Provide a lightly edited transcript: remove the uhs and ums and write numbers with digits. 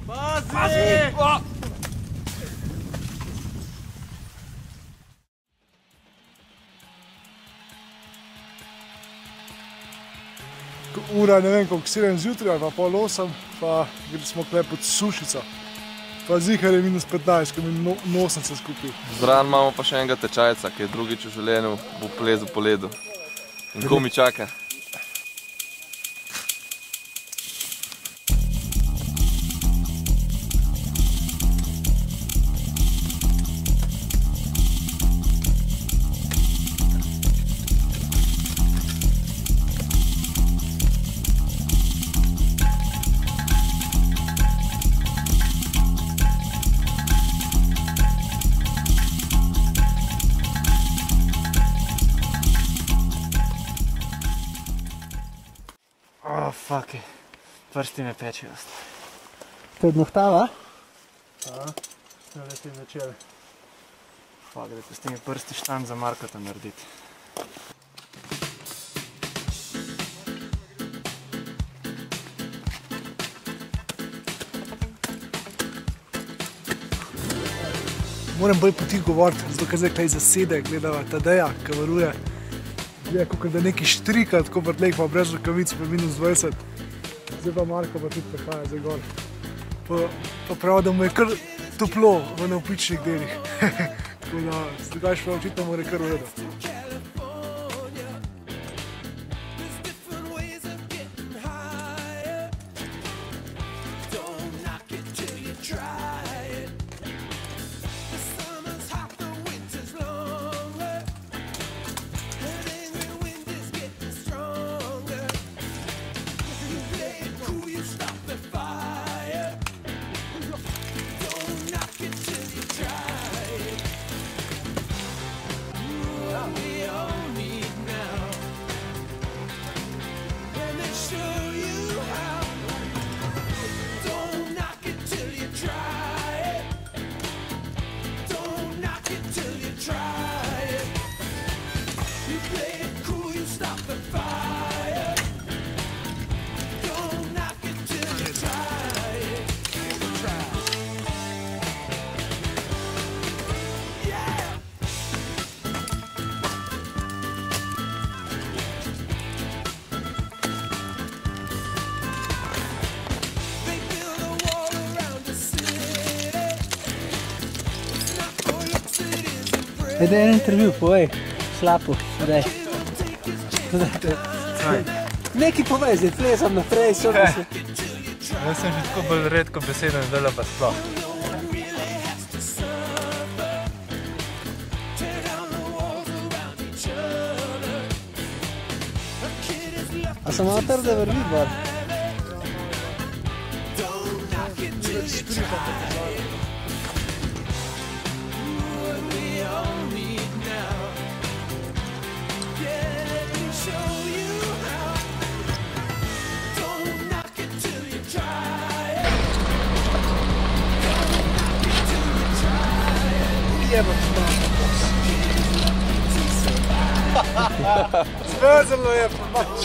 Pazi! Ura, ne vem, koliko 7 zjutraj ali pa pol 8, pa smo kle pod Sušico. Pa zihar je -15, ko mi nosnice skupaj. Zraven imamo pa še enega tečajca, ki je drugič v življenju bo plezal po ledu. In ko mi čaka? Fuck, prsti me pečejo. Te odnohtava? Ja, ne letim večer. Fuck, da te s temi prsti štang za Markota narediti. Moram bolj po tih govoriti, zato ker zdaj kaj zasede, gledava Tadeja, ki varuje. Je kakor da neki štrika, tako vrtlek pa brez rokavic pa -20. Zdaj pa Marko pa tudi prihaja zdaj gor. Pa prav, da mu je kar toplo v navpičnih delih. Tako da, drugač pa očitno mora kar vredo. Daj en intervju, povej, slapo, daj. Nekaj povej, zdaj plezam naprej, so pa se... Jaz sem že tako bolj redko beseden, zdaj pa sploh. A sem malo trde vrvi, bar? Zvezalo je, pa mač.